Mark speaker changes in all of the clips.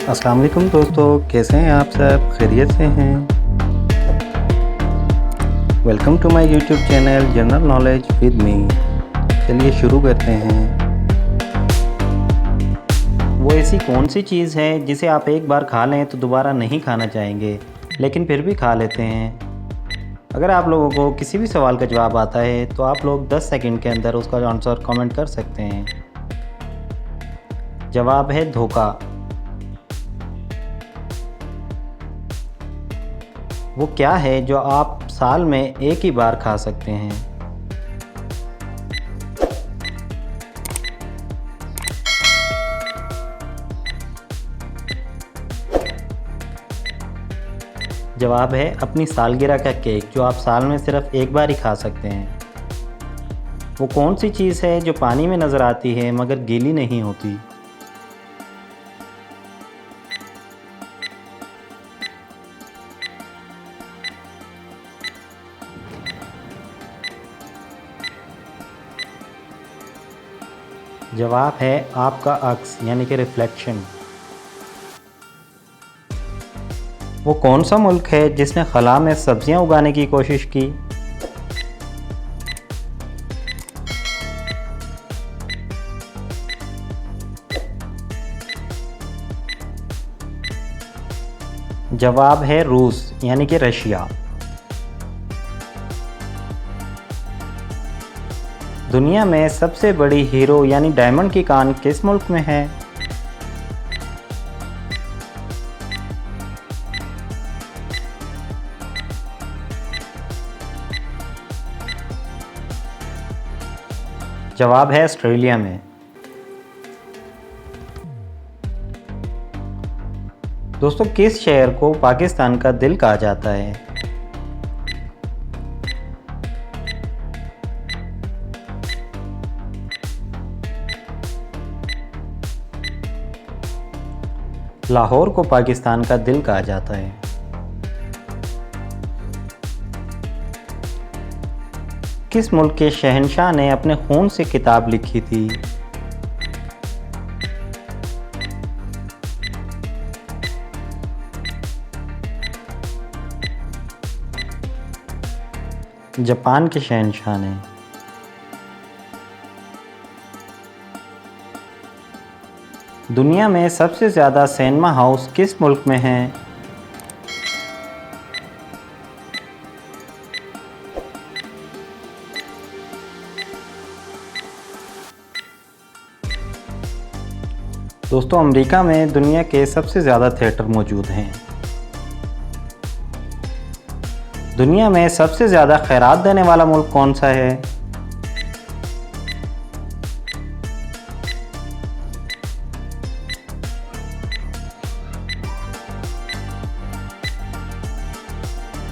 Speaker 1: अस्सलाम वालेकुम दोस्तों, कैसे हैं आप सब? खैरियत से हैं? Welcome to my YouTube channel general knowledge with me. चलिए शुरू करते हैं। वो ऐसी कौन सी चीज़ है जिसे आप एक बार खा लें तो दोबारा नहीं खाना चाहेंगे, लेकिन फिर भी खा लेते हैं? अगर आप लोगों को किसी भी सवाल का जवाब आता है तो आप लोग 10 सेकंड के अंदर उसका आंसर कमेंट कर सकते हैं। जवाब है धोखा। वो क्या है जो आप साल में एक ही बार खा सकते हैं? जवाब है अपनी सालगिरह का केक, जो आप साल में सिर्फ एक बार ही खा सकते हैं। वो कौन सी चीज़ है जो पानी में नज़र आती है मगर गीली नहीं होती? जवाब है आपका अक्स यानी कि रिफ्लेक्शन। वो कौन सा मुल्क है जिसने खला में सब्जियां उगाने की कोशिश की? जवाब है रूस यानी कि रशिया। दुनिया में सबसे बड़ी हीरो यानी डायमंड की कान किस मुल्क में है? जवाब है ऑस्ट्रेलिया में। दोस्तों, किस शहर को पाकिस्तान का दिल कहा जाता है? लाहौर को पाकिस्तान का दिल कहा जाता है। किस मुल्क के शहंशाह ने अपने खून से किताब लिखी थी? जापान के शहंशाह ने। दुनिया में सबसे ज़्यादा सिनेमा हाउस किस मुल्क में हैं? दोस्तों, अमेरिका में दुनिया के सबसे ज़्यादा थिएटर मौजूद हैं। दुनिया में सबसे ज़्यादा खैरात देने वाला मुल्क कौन सा है?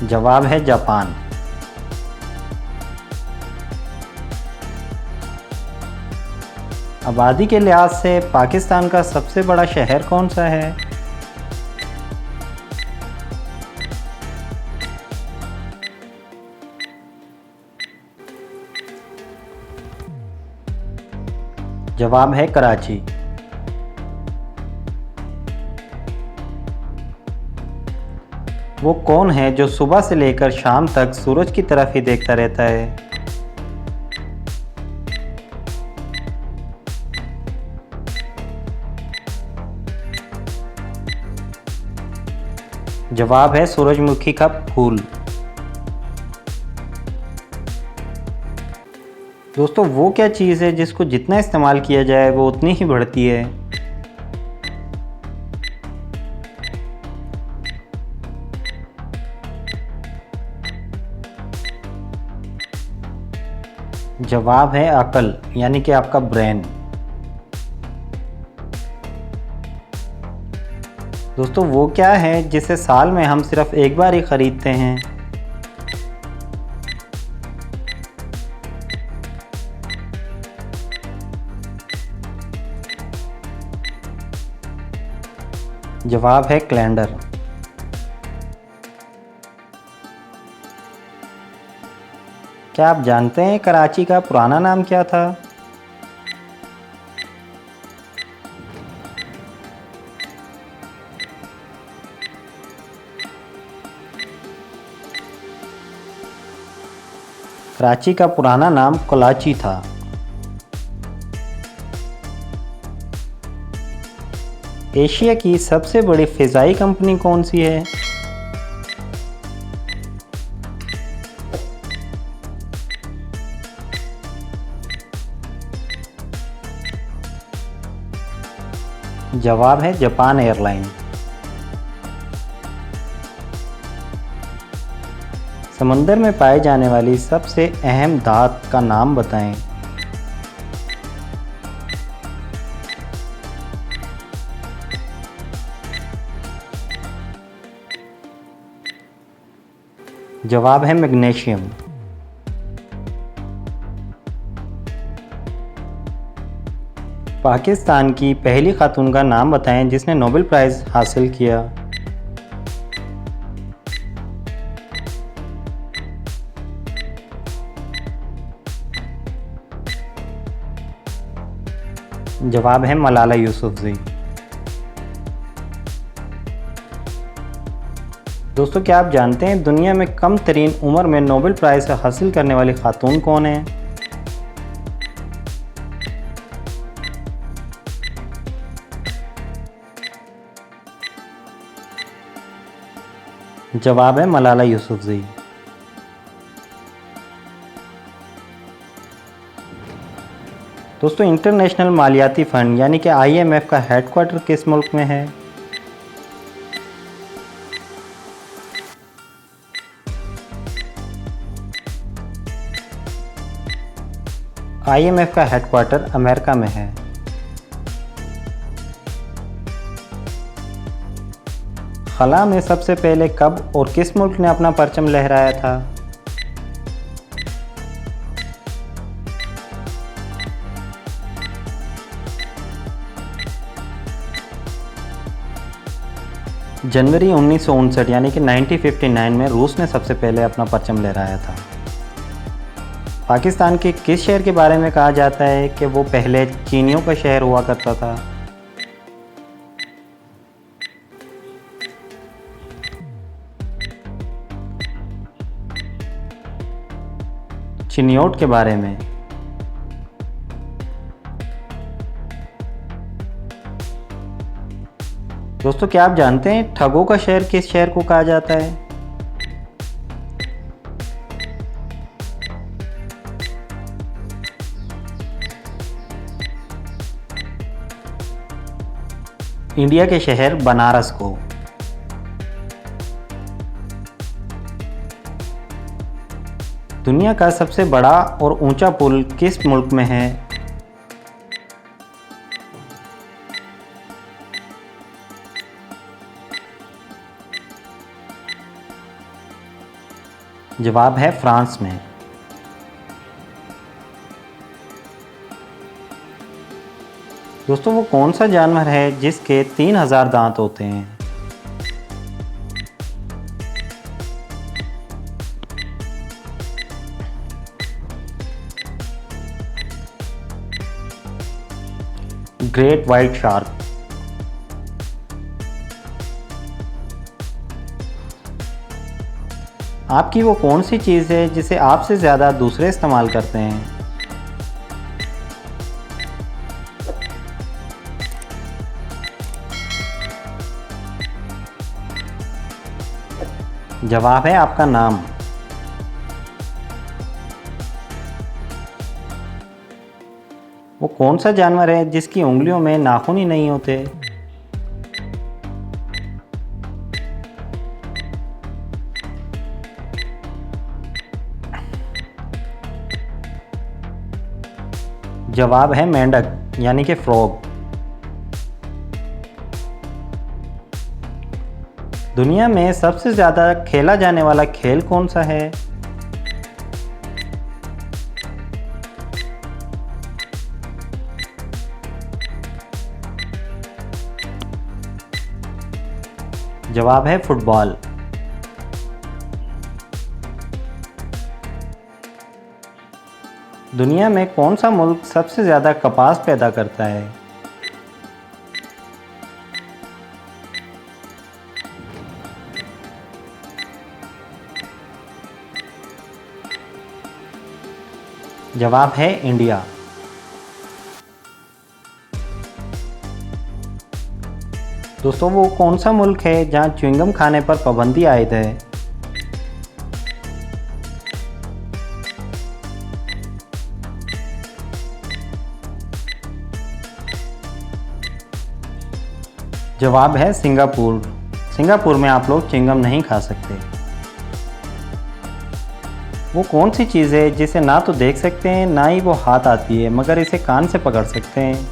Speaker 1: जवाब है जापान। आबादी के लिहाज से पाकिस्तान का सबसे बड़ा शहर कौन सा है? जवाब है कराची। वो कौन है जो सुबह से लेकर शाम तक सूरज की तरफ ही देखता रहता है? जवाब है सूरजमुखी का फूल। दोस्तों, वो क्या चीज़ है जिसको जितना इस्तेमाल किया जाए वो उतनी ही बढ़ती है? जवाब है अकल यानी कि आपका ब्रेन। दोस्तों, वो क्या है जिसे साल में हम सिर्फ एक बार ही खरीदते हैं? जवाब है कैलेंडर। क्या आप जानते हैं कराची का पुराना नाम क्या था? कराची का पुराना नाम कोलाची था। एशिया की सबसे बड़ी फ़िज़ाई कंपनी कौन सी है? जवाब है जापान एयरलाइन। समंदर में पाई जाने वाली सबसे अहम धात का नाम बताएं। जवाब है मैग्नीशियम। पाकिस्तान की पहली खातून का नाम बताएं जिसने नोबेल प्राइज़ हासिल किया। जवाब है मलाला यूसुफ़ज़ई। दोस्तों, क्या आप जानते हैं दुनिया में कम तरीन उम्र में नोबेल प्राइज़ हासिल करने वाली खातून कौन है? जवाब है मलाला यूसुफ़ज़ई। दोस्तों, इंटरनेशनल मालियाती फ़ंड यानी कि IMF का हेडक्वार्टर किस मुल्क में है? IMF का हेडक्वार्टर अमेरिका में है। खला में सबसे पहले कब और किस मुल्क ने अपना परचम लहराया था? जनवरी 1959 यानी कि 1959 में रूस ने सबसे पहले अपना परचम लहराया था। पाकिस्तान के किस शहर के बारे में कहा जाता है कि वो पहले चीनियों का शहर हुआ करता था? चिनियोट के बारे में। दोस्तों, क्या आप जानते हैं ठगों का शहर किस शहर को कहा जाता है? इंडिया के शहर बनारस को। दुनिया का सबसे बड़ा और ऊंचा पुल किस मुल्क में है? जवाब है फ्रांस में। दोस्तों, वो कौन सा जानवर है जिसके 3000 दांत होते हैं? Great white shark. आपकी वो कौन सी चीज़ है जिसे आपसे ज़्यादा दूसरे इस्तेमाल करते हैं? जवाब है आपका नाम। वो कौन सा जानवर है जिसकी उंगलियों में नाखून ही नहीं होते? जवाब है मेंढक यानी कि फ्रॉग। दुनिया में सबसे ज़्यादा खेला जाने वाला खेल कौन सा है? जवाब है फुटबॉल। दुनिया में कौन सा मुल्क सबसे ज़्यादा कपास पैदा करता है? जवाब है इंडिया। दोस्तों वो कौन सा मुल्क है जहां च्युइंगम खाने पर पाबंदी आयद है? जवाब है सिंगापुर। सिंगापुर में आप लोग च्युइंगम नहीं खा सकते। वो कौन सी चीज़ है जिसे ना तो देख सकते हैं ना ही वो हाथ आती है, मगर इसे कान से पकड़ सकते हैं?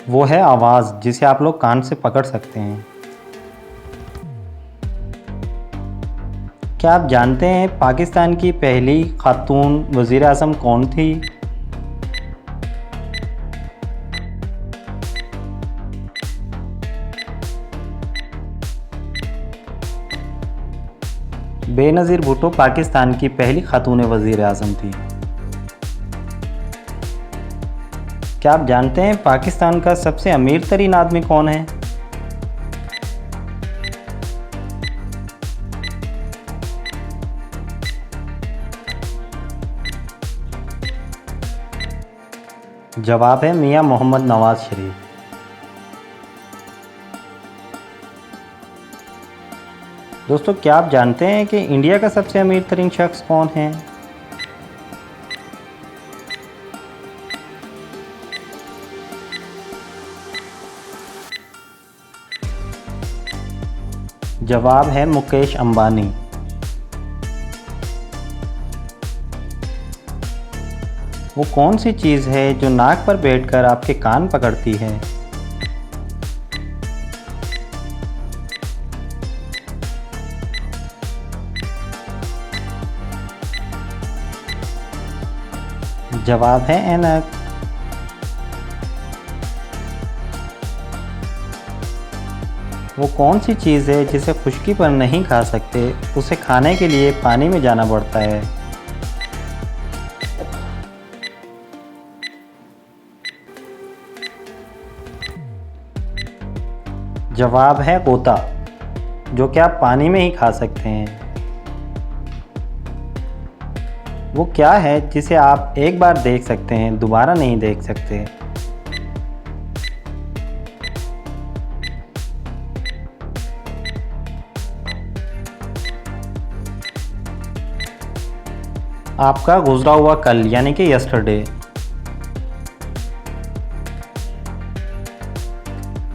Speaker 1: वो है आवाज़, जिसे आप लोग कान से पकड़ सकते हैं। क्या आप जानते हैं पाकिस्तान की पहली खातून वज़ीर आज़म कौन थी? बेनज़ीर भुट्टो पाकिस्तान की पहली खातून वज़ीर आज़म थी। क्या आप जानते हैं पाकिस्तान का सबसे अमीर तरीन आदमी कौन है? जवाब है मियां मोहम्मद नवाज शरीफ। दोस्तों क्या आप जानते हैं कि इंडिया का सबसे अमीर तरीन शख्स कौन है? जवाब है मुकेश अंबानी। वो कौन सी चीज़ है जो नाक पर बैठकर आपके कान पकड़ती है? जवाब है ऐनक। वो कौन सी चीज़ है जिसे खुश्की पर नहीं खा सकते, उसे खाने के लिए पानी में जाना पड़ता है? जवाब है गोता, जो कि आप पानी में ही खा सकते हैं। वो क्या है जिसे आप एक बार देख सकते हैं, दोबारा नहीं देख सकते? आपका गुजरा हुआ कल, यानी कि यस्टरडे।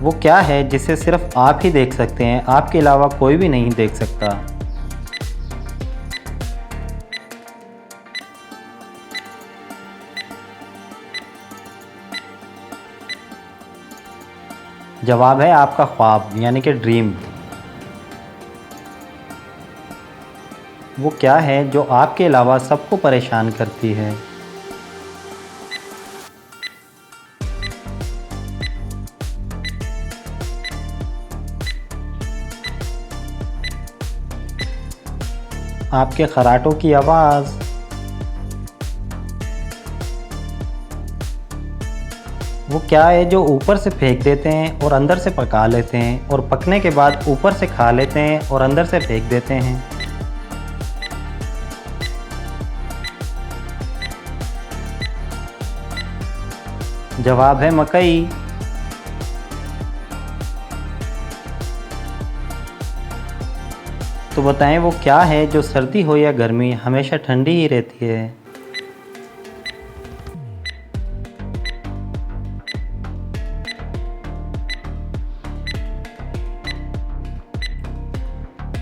Speaker 1: वो क्या है जिसे सिर्फ आप ही देख सकते हैं, आपके अलावा कोई भी नहीं देख सकता? जवाब है आपका ख्वाब, यानी कि ड्रीम। वो क्या है जो आपके अलावा सबको परेशान करती है? आपके खराटों की आवाज़। वो क्या है जो ऊपर से फेंक देते हैं और अंदर से पका लेते हैं, और पकने के बाद ऊपर से खा लेते हैं और अंदर से फेंक देते हैं? जवाब है मकई। तो बताएं वो क्या है जो सर्दी हो या गर्मी हमेशा ठंडी ही रहती है?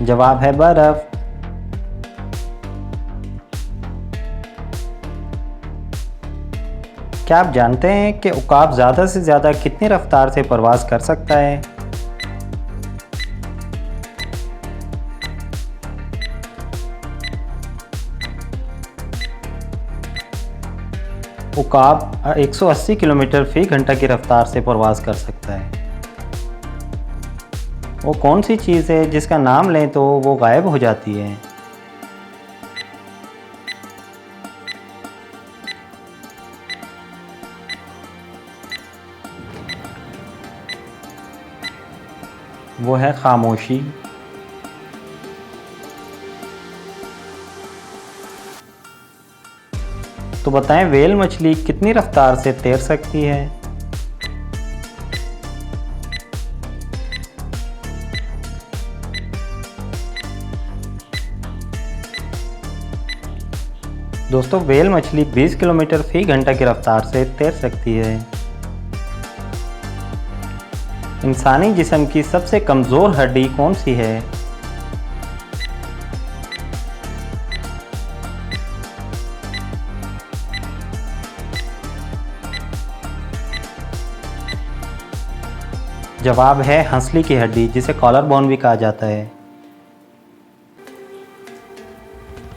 Speaker 1: जवाब है बर्फ। क्या आप जानते हैं कि उकाब ज़्यादा से ज़्यादा कितनी रफ्तार से परवाज़ कर सकता है? उकाब 180 किलोमीटर फ़ी घंटा की रफ्तार से परवाज़ कर सकता है। वो कौन सी चीज़ है जिसका नाम लें तो वो गायब हो जाती है? वो है खामोशी। तो बताएं व्हेल मछली कितनी रफ्तार से तैर सकती है? दोस्तों व्हेल मछली 20 किलोमीटर फी घंटा की रफ्तार से तैर सकती है। इंसानी जिस्म की सबसे कमज़ोर हड्डी कौन सी है? जवाब है हंसली की हड्डी, जिसे कॉलर बोन भी कहा जाता है।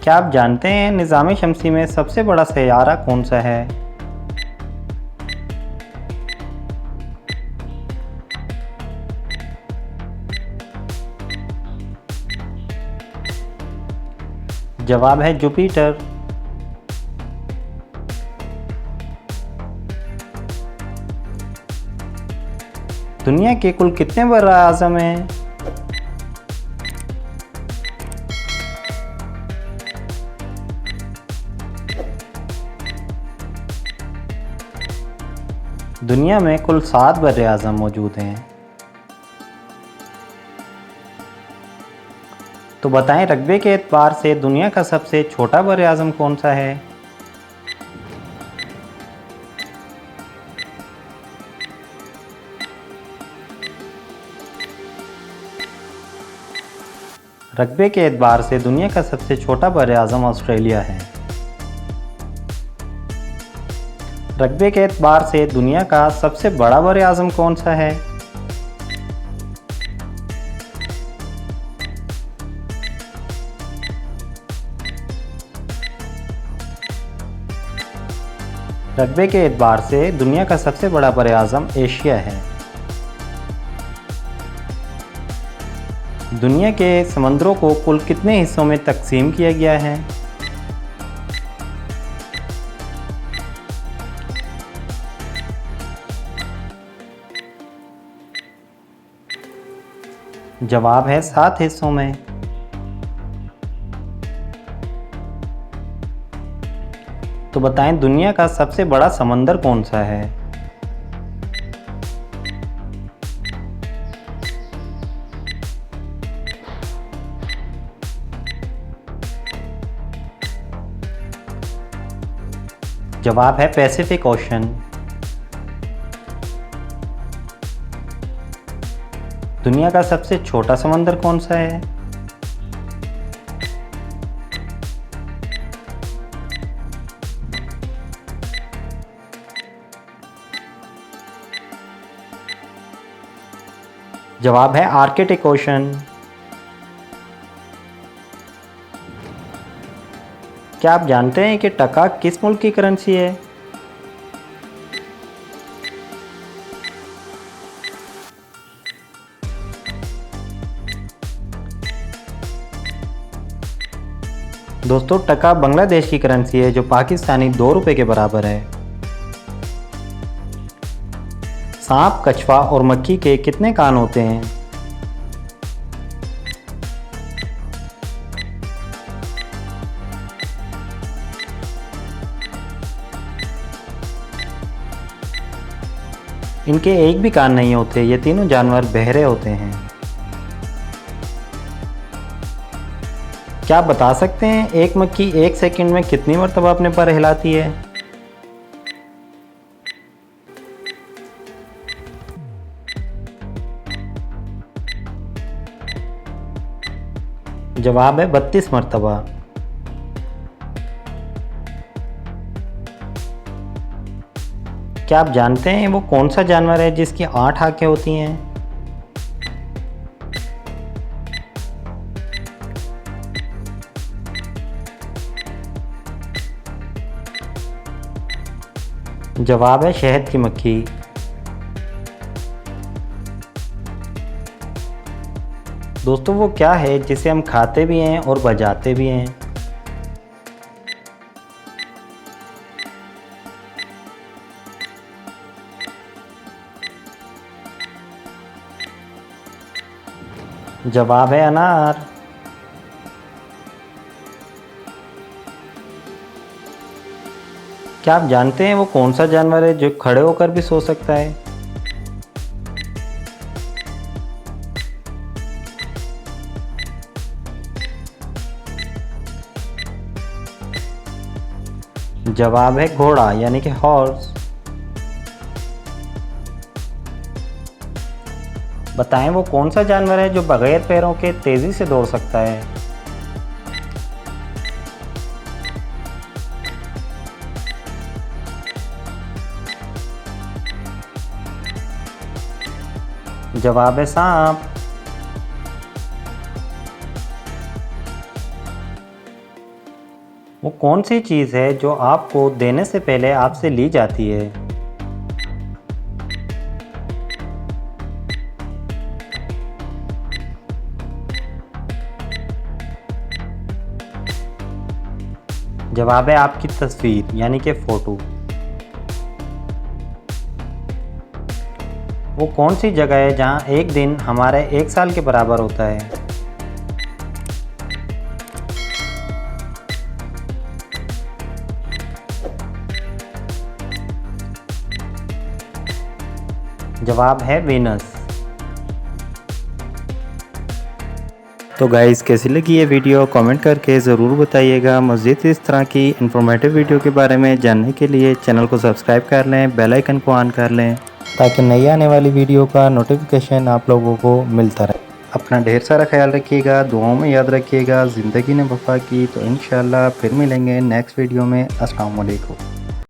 Speaker 1: क्या आप जानते हैं निज़ाम शमसी में सबसे बड़ा सैयारा कौन सा है? जवाब है जुपिटर। दुनिया के कुल कितने बर्र आज़म हैं? दुनिया में कुल 7 बर्र आज़म मौजूद हैं। तो बताएं रकबे के एतबार से दुनिया का सबसे छोटा बर्र आज़म कौन सा है? रकबे के एतबार से दुनिया का सबसे छोटा बर्र आज़म ऑस्ट्रेलिया है। रकबे के एतबार से दुनिया का सबसे बड़ा बर्र आज़म कौन सा है? रकबे के एतबार से दुनिया का सबसे बड़ा बर्र आज़म एशिया है। दुनिया के समंदरों को कुल कितने हिस्सों में तकसीम किया गया है? जवाब है 7 हिस्सों में। तो बताएं दुनिया का सबसे बड़ा समंदर कौन सा है? जवाब है पैसिफिक ओशन। दुनिया का सबसे छोटा समंदर कौन सा है? जवाब है आर्कटिक ओशन। क्या आप जानते हैं कि टका किस मुल्क की करेंसी है? दोस्तों टका बांग्लादेश की करेंसी है, जो पाकिस्तानी 2 रुपए के बराबर है। सांप, कछुआ और मक्खी के कितने कान होते हैं? इनके एक भी कान नहीं होते। ये तीनों जानवर बहरे होते हैं। क्या आप बता सकते हैं एक मक्खी 1 सेकंड में कितनी मरतबा अपने पर हिलाती है? जवाब है 32 मरतबा। क्या आप जानते हैं वो कौन सा जानवर है जिसकी 8 आंखें होती हैं? जवाब है शहद की मक्खी। दोस्तों वो क्या है जिसे हम खाते भी हैं और बजाते भी हैं? जवाब है अनार। क्या आप जानते हैं वो कौन सा जानवर है जो खड़े होकर भी सो सकता है? जवाब है घोड़ा यानी कि हॉर्स। बताएं वो कौन सा जानवर है जो बगैर पैरों के तेजी से दौड़ सकता है? जवाब है सांप। वो कौन सी चीज़ है जो आपको देने से पहले आपसे ली जाती है? जवाब है आपकी तस्वीर यानी कि फ़ोटो। वो कौन सी जगह है जहाँ एक दिन हमारे एक साल के बराबर होता है? जवाब है वीनस। तो गाइस कैसी लगी ये वीडियो कमेंट करके ज़रूर बताइएगा। मज़ीद इस तरह की इन्फॉर्मेटिव वीडियो के बारे में जानने के लिए चैनल को सब्सक्राइब कर लें, बेल आइकन को ऑन कर लें ताकि नई आने वाली वीडियो का नोटिफिकेशन आप लोगों को मिलता रहे। अपना ढेर सारा ख्याल रखिएगा, दुआओं में याद रखिएगा। ज़िंदगी ने वफ़ा की तो इंशाल्लाह फिर मिलेंगे नेक्स्ट वीडियो में। अस्सलाम वालेकुम।